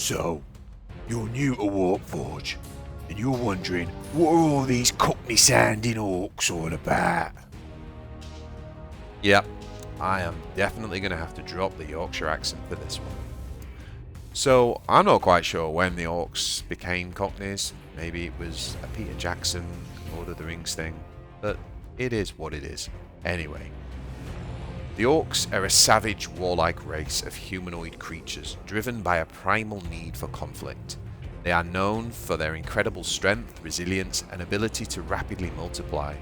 So, you're new to Warpforge, and you're wondering what are all these cockney-sounding orcs all about? Yep, I am definitely going to have to drop the Yorkshire accent for this one. So, I'm not quite sure when the orcs became cockneys. Maybe it was a Peter Jackson, Lord of the Rings thing, but it is what it is. Anyway, the orcs are a savage, warlike race of humanoid creatures driven by a primal need for conflict. They are known for their incredible strength, resilience, and ability to rapidly multiply.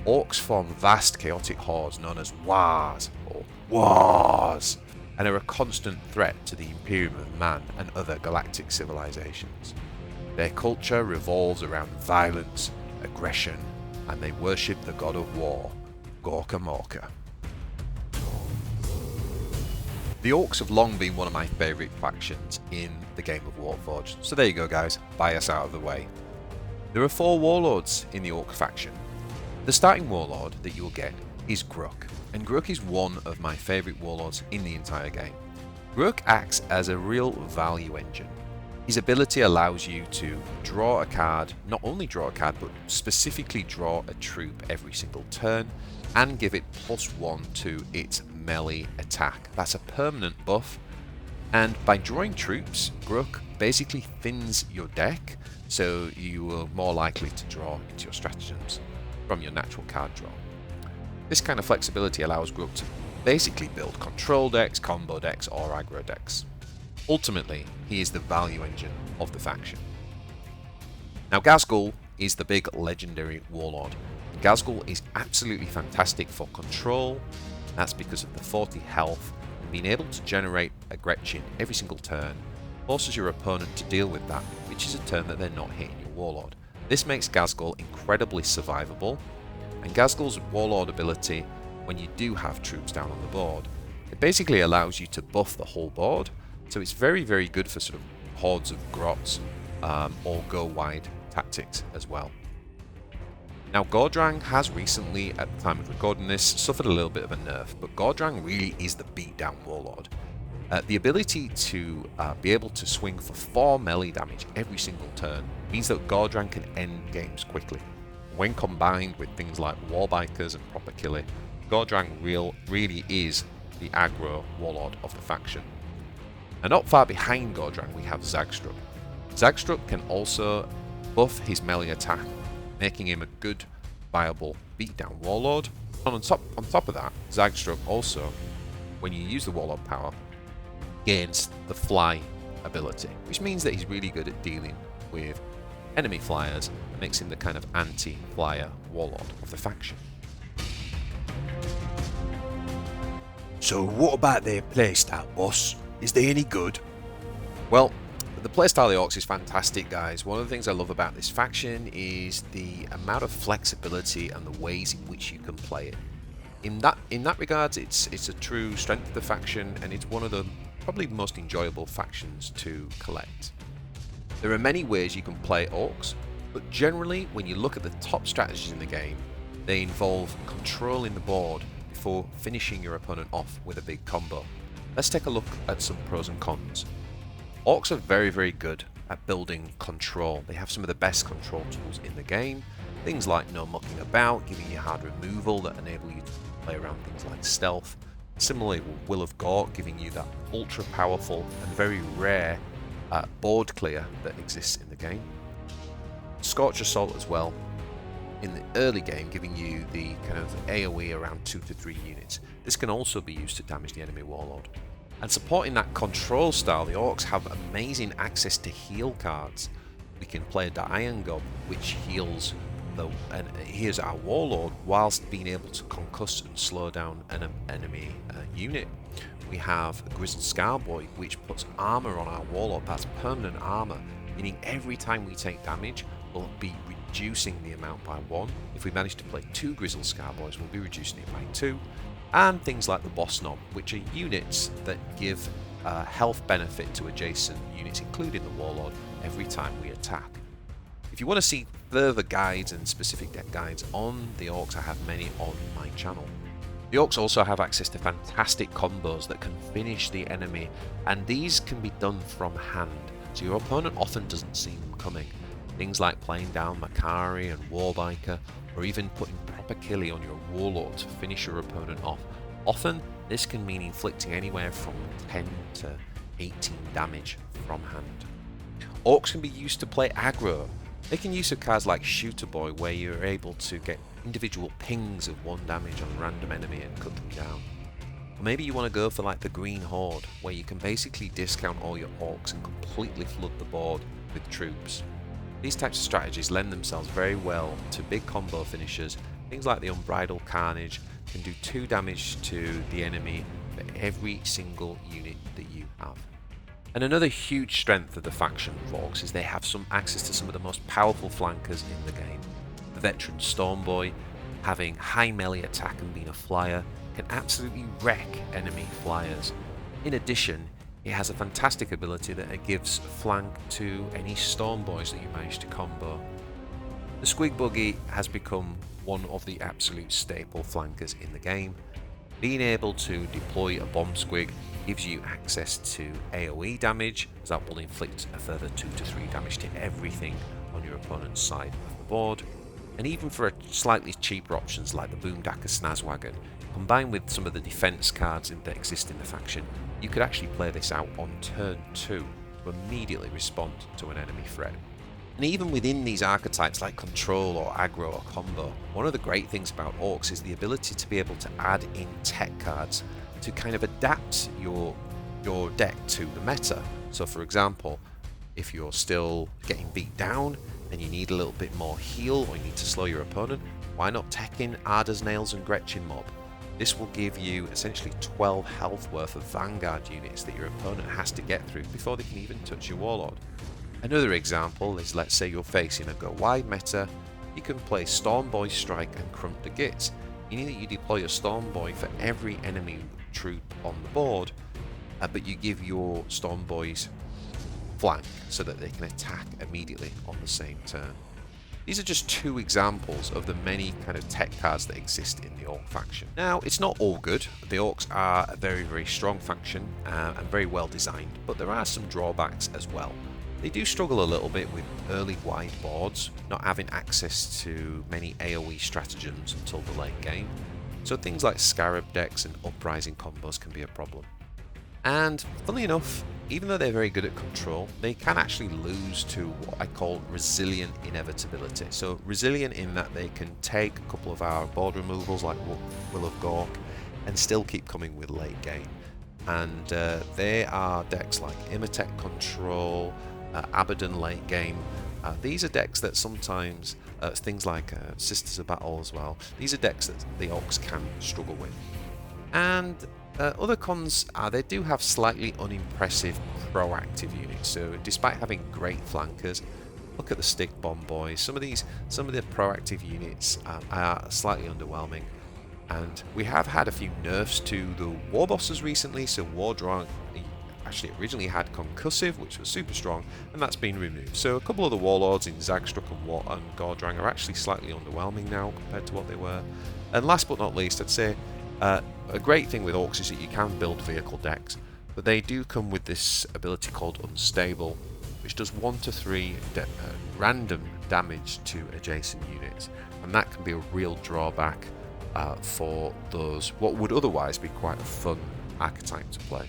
Orcs form vast chaotic hordes known as wars or wars, and are a constant threat to the Imperium of Man and other galactic civilizations. Their culture revolves around violence, aggression, and they worship the god of war, Gorkanaut. The Orcs have long been one of my favourite factions in the game of Warforged, so there you go guys, bias out of the way. There are 4 Warlords in the Orc faction. The starting Warlord that you'll get is Grukk, and Grukk is one of my favourite Warlords in the entire game. Grukk acts as a real value engine. His ability allows you to draw a card, not only draw a card, but specifically draw a troop every single turn, and give it +1 to its melee attack. That's a permanent buff, and by drawing troops, Grukk basically thins your deck, so you are more likely to draw into your stratagems from your natural card draw. This kind of flexibility allows Grukk to basically build control decks, combo decks, or aggro decks. Ultimately, he is the value engine of the faction. Now, ghazghkull is the big legendary warlord. Ghazghkull is absolutely fantastic for control. That's because of the 40 health, and being able to generate a Gretchin every single turn forces your opponent to deal with that, which is a turn that they're not hitting your warlord. This makes ghazghkull incredibly survivable, and ghazghkull's warlord ability, when you do have troops down on the board, it basically allows you to buff the whole board, so it's very, very good for sort of hordes of grots or go wide tactics as well. Now, Gordrang has recently, at the time of recording this, suffered a little bit of a nerf, but Gordrang really is the beatdown warlord. The ability to be able to swing for 4 melee damage every single turn means that Gordrang can end games quickly. When combined with things like Warbikers and Proper Killy, Gordrang really is the aggro warlord of the faction. And not far behind Gordrang we have Zagstruck. Zagstruck can also buff his melee attack, making him a good, viable beatdown warlord. And on top of that, Zagstruck also, when you use the warlord power, gains the fly ability, which means that he's really good at dealing with enemy flyers and makes him the kind of anti-flyer warlord of the faction. So what about their playstyle, boss? Is they any good? Well, the playstyle of the Orcs is fantastic, guys. One of the things I love about this faction is the amount of flexibility and the ways in which you can play it. In that regard, it's a true strength of the faction, and it's one of the probably most enjoyable factions to collect. There are many ways you can play Orcs, but generally, when you look at the top strategies in the game, they involve controlling the board before finishing your opponent off with a big combo. Let's take a look at some pros and cons. Orcs are very, very good at building control. They have some of the best control tools in the game. Things like No Mukkin About, giving you hard removal that enable you to play around things like stealth. Similarly, Will of Gork, giving you that ultra powerful and very rare board clear that exists in the game. Scorch Assault as well, in the early game, giving you the kind of AoE around 2 to 3 units. This can also be used to damage the enemy warlord. And supporting that control style, the Orcs have amazing access to heal cards. We can play the Irongob, which heals our warlord whilst being able to concuss and slow down an enemy unit. We have Grizzled Skarboy, which puts armor on our warlord. That's permanent armor, meaning every time we take damage, we'll be reducing the amount by 1. If we manage to play 2 Grizzled Skarboys, we'll be reducing it by 2. And things like the Boss Nob, which are units that give health benefit to adjacent units, including the warlord, every time we attack. If you want to see further guides and specific deck guides on the Orcs, I have many on my channel. The Orcs also have access to fantastic combos that can finish the enemy, and these can be done from hand, so your opponent often doesn't see them coming. Things like playing down Makari and Warbiker, or even putting Proper Killy on your Warlord to finish your opponent off. Often, this can mean inflicting anywhere from 10 to 18 damage from hand. Orcs can be used to play aggro, making use of cards like Shoota Boy, where you're able to get individual pings of 1 damage on a random enemy and cut them down. Or maybe you want to go for like the Green Horde, where you can basically discount all your Orcs and completely flood the board with troops. These types of strategies lend themselves very well to big combo finishers. Things like the Unbridled Carnage can do 2 damage to the enemy for every single unit that you have. And another huge strength of the faction of Orcs is they have some access to some of the most powerful flankers in the game. The veteran Stormboy, having high melee attack and being a flyer, can absolutely wreck enemy flyers. In addition, it has a fantastic ability that it gives flank to any Stormboys that you manage to combo. The Squigbuggy has become one of the absolute staple flankers in the game. Being able to deploy a bomb squig gives you access to AoE damage, as that will inflict a further 2 to 3 damage to everything on your opponent's side of the board. And even for slightly cheaper options like the Boomdakka Snazzwagon, combined with some of the defense cards that exist in the faction, you could actually play this out on turn 2 to immediately respond to an enemy threat. And even within these archetypes like control or aggro or combo, one of the great things about Orcs is the ability to be able to add in tech cards to kind of adapt your deck to the meta. So for example, if you're still getting beat down and you need a little bit more heal, or you need to slow your opponent, why not tech in Ardor's Nails and Gretchin Mob? This will give you essentially 12 health worth of Vanguard units that your opponent has to get through before they can even touch your Warlord. Another example is, let's say you're facing a go wide meta, you can play Stormboy Strike and Crump the Gits, meaning that you deploy a Stormboy for every enemy troop on the board, but you give your Stormboys flank so that they can attack immediately on the same turn. These are just 2 examples of the many kind of tech cards that exist in the Orc faction. Now, it's not all good. The Orcs are a very, very strong faction and very well designed, but there are some drawbacks as well. They do struggle a little bit with early wide boards, not having access to many AoE stratagems until the late game, so things like Scarab decks and Uprising combos can be a problem. And funnily enough, even though they're very good at control, they can actually lose to what I call resilient inevitability. So resilient in that they can take a couple of our board removals like Will of Gork and still keep coming with late game. And they are decks like Imatech Control, Abaddon late game. These are decks that sometimes, things like Sisters of Battle as well, these are decks that the Orcs can struggle with. And other cons are they do have slightly unimpressive proactive units. So despite having great flankers, look at the Stick Bomb Boys. Some of the proactive units are slightly underwhelming. And we have had a few nerfs to the war bosses recently. So Wardrog actually originally had Concussive, which was super strong, and that's been removed. So a couple of the Warlords in Zagstruck and Gordrang are actually slightly underwhelming now compared to what they were. And last but not least, I'd say a great thing with Orcs is that you can build vehicle decks, but they do come with this ability called Unstable, which does 1 to 3 random damage to adjacent units, and that can be a real drawback for those what would otherwise be quite a fun archetype to play.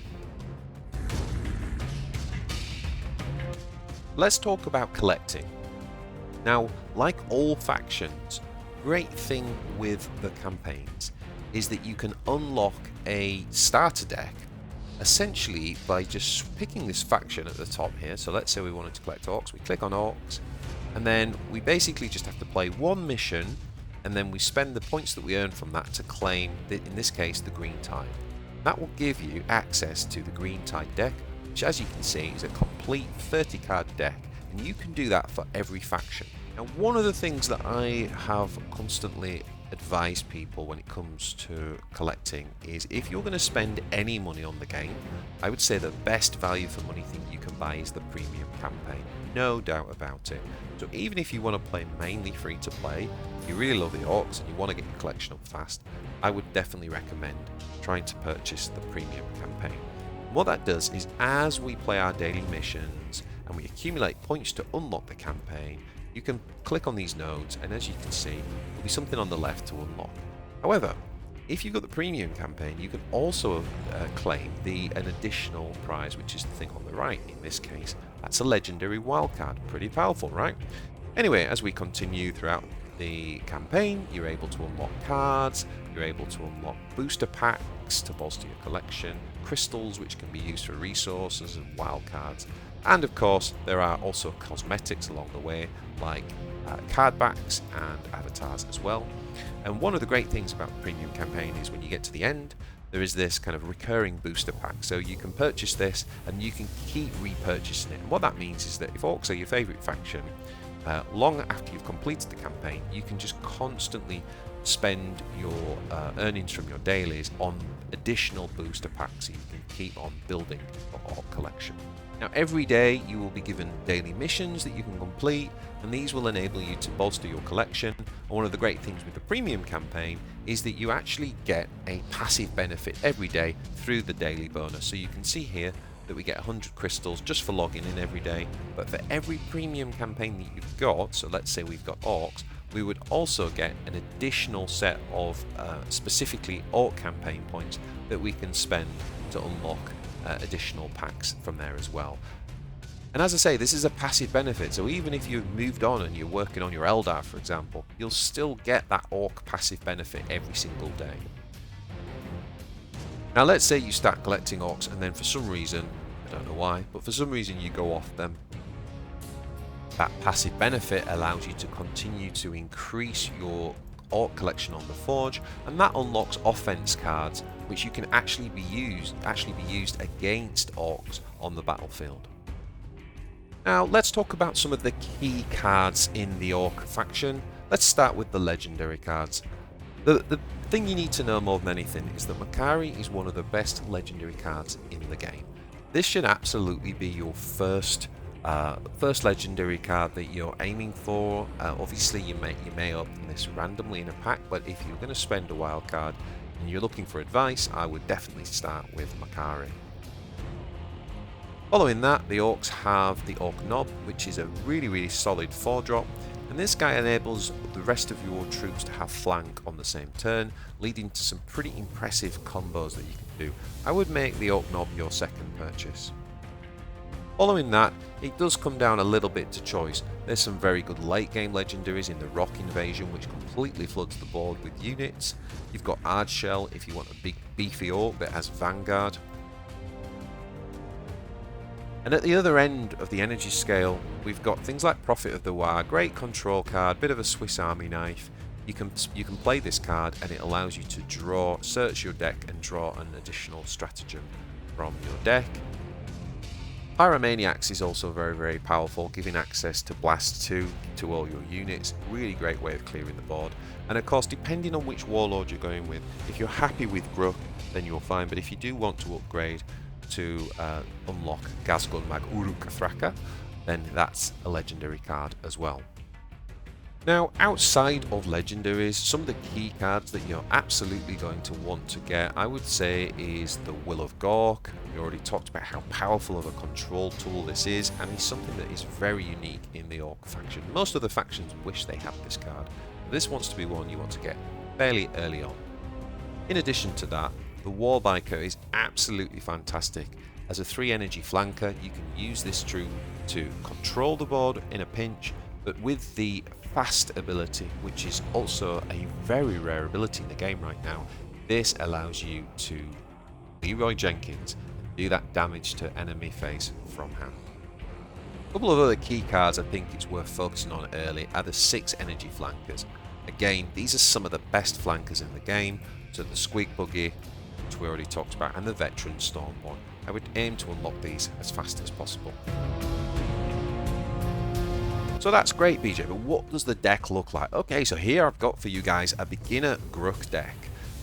Let's talk about collecting. Now, like all factions, great thing with the campaigns is that you can unlock a starter deck essentially by just picking this faction at the top here. So let's say we wanted to collect Orcs, we click on Orcs, and then we basically just have to play 1 mission, and then we spend the points that we earn from that to claim, in this case, the Green Tide. That will give you access to the Green Tide deck, which, as you can see, is a complete 30 card deck, and you can do that for every faction. Now, one of the things that I have constantly advise people when it comes to collecting is if you're going to spend any money on the game, I would say the best value for money thing you can buy is the premium campaign. No doubt about it. So even if you want to play mainly free to play, if you really love the Orkz and you want to get your collection up fast, I would definitely recommend trying to purchase the premium campaign. And what that does is as we play our daily missions and we accumulate points to unlock the campaign, you can click on these nodes, and as you can see, there'll be something on the left to unlock. However, if you've got the premium campaign, you can also claim an additional prize, which is the thing on the right. In this case, that's a legendary wildcard. Pretty powerful, right? Anyway, as we continue throughout the campaign, you're able to unlock cards, you're able to unlock booster packs to bolster your collection, crystals which can be used for resources and wildcards. And of course, there are also cosmetics along the way, like card backs and avatars as well. And one of the great things about the premium campaign is when you get to the end, there is this kind of recurring booster pack. So you can purchase this and you can keep repurchasing it. And what that means is that if Orkz are your favourite faction, long after you've completed the campaign, you can just constantly spend your earnings from your dailies on additional booster packs so you can keep on building your Ork collection. Now every day you will be given daily missions that you can complete, and these will enable you to bolster your collection. And one of the great things with the premium campaign is that you actually get a passive benefit every day through the daily bonus. So you can see here that we get 100 crystals just for logging in every day, but for every premium campaign that you've got, so let's say we've got Orkz, we would also get an additional set of specifically Ork campaign points that we can spend to unlock additional packs from there as well. And as I say, this is a passive benefit, so even if you've moved on and you're working on your Eldar, for example, you'll still get that Ork passive benefit every single day. Now let's say you start collecting Orkz and then for some reason, I don't know why, but for some reason you go off them. That passive benefit allows you to continue to increase your Ork collection on the Forge, and that unlocks offense cards which you can actually be used against Orkz on the battlefield. Now let's talk about some of the key cards in the Ork faction. Let's start with the legendary cards. The thing you need to know more than anything is that Makari is one of the best legendary cards in the game. This should absolutely be your first legendary card that you're aiming for. Obviously you may open this randomly in a pack, but if you're going to spend a wild card and you're looking for advice, I would definitely start with Makari. Following that, the Orks have the Ork Nob, which is a really solid 4-drop, and this guy enables the rest of your troops to have flank on the same turn, leading to some pretty impressive combos that you can do. I would make the Ork Nob your second purchase. Following that, it does come down a little bit to choice. There's some very good late game legendaries in the Rock Invasion, which completely floods the board with units. You've got Ardshell if you want a big beefy Ork that has Vanguard. And at the other end of the energy scale, we've got things like Prophet of the War, great control card, bit of a Swiss Army knife. You can play this card and it allows you to search your deck and draw an additional stratagem from your deck. Pyromaniacs is also very powerful, giving access to Blast 2 to all your units. Really great way of clearing the board. And of course, depending on which Warlord you're going with, if you're happy with Grukk, then you're fine. But if you do want to upgrade to unlock ghazghkull Rukkatrukk, then that's a legendary card as well. Now, outside of legendaries, some of the key cards that you're absolutely going to want to get, I would say, is the Will of Gork. We already talked about how powerful of a control tool this is, and it's something that is very unique in the Ork faction. Most other factions wish they had this card, but this wants to be one you want to get fairly early on. In addition to that, the Warbiker is absolutely fantastic. As a 3-energy flanker, you can use this troop to control the board in a pinch, but with the fast ability, which is also a very rare ability in the game right now, this allows you to Leroy Jenkins and do that damage to enemy face from hand. A couple of other key cards I think it's worth focusing on early are the 6-energy flankers. Again, these are some of the best flankers in the game, so the Squigbuggy, which we already talked about, and the veteran Stormboy. I would aim to unlock these as fast as possible. So that's great, BJ, but what does the deck look like? Okay, so here I've got for you guys a beginner Grukk deck.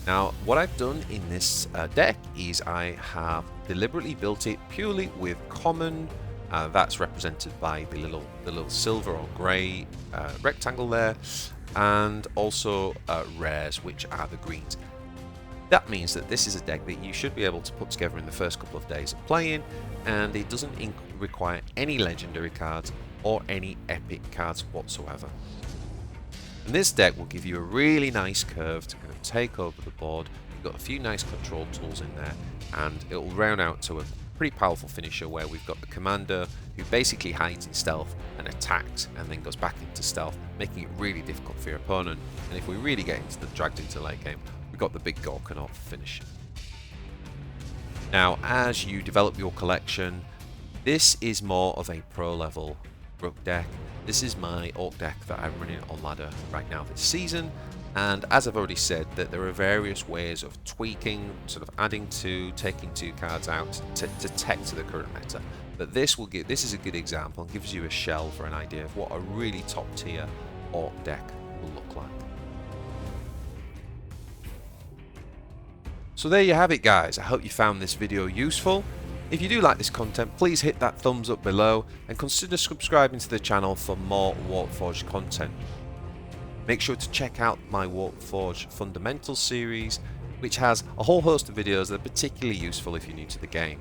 Now, what I've done in this deck is I have deliberately built it purely with common. That's represented by the little silver or grey rectangle there, and also rares, which are the greens. That means that this is a deck that you should be able to put together in the first couple of days of playing, and it doesn't require any legendary cards or any epic cards whatsoever. And this deck will give you a really nice curve to kind of take over the board. You've got a few nice control tools in there, and it will round out to a pretty powerful finisher where we've got the Kommando, who basically hides in stealth and attacks and then goes back into stealth, making it really difficult for your opponent. And if we really get dragged into the late game, we've got the big Gorkanaut finish. Now, as you develop your collection, this is more of a pro level Grukk deck. This is my Orc deck that I'm running on ladder right now this season, and as I've already said, that there are various ways of tweaking, sort of adding to, taking 2 cards out to tech to the current meta. But this is a good example and gives you a shell for an idea of what a really top tier Orc deck will look like. So there you have it, guys. I hope you found this video useful. If you do like this content, please hit that thumbs up below and consider subscribing to the channel for more Warpforge content. Make sure to check out my Warpforge Fundamentals series, which has a whole host of videos that are particularly useful if you're new to the game.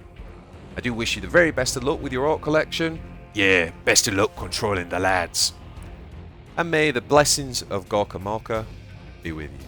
I do wish you the very best of luck with your Orc collection. Yeah, best of luck controlling the lads. And may the blessings of Gorkanaut be with you.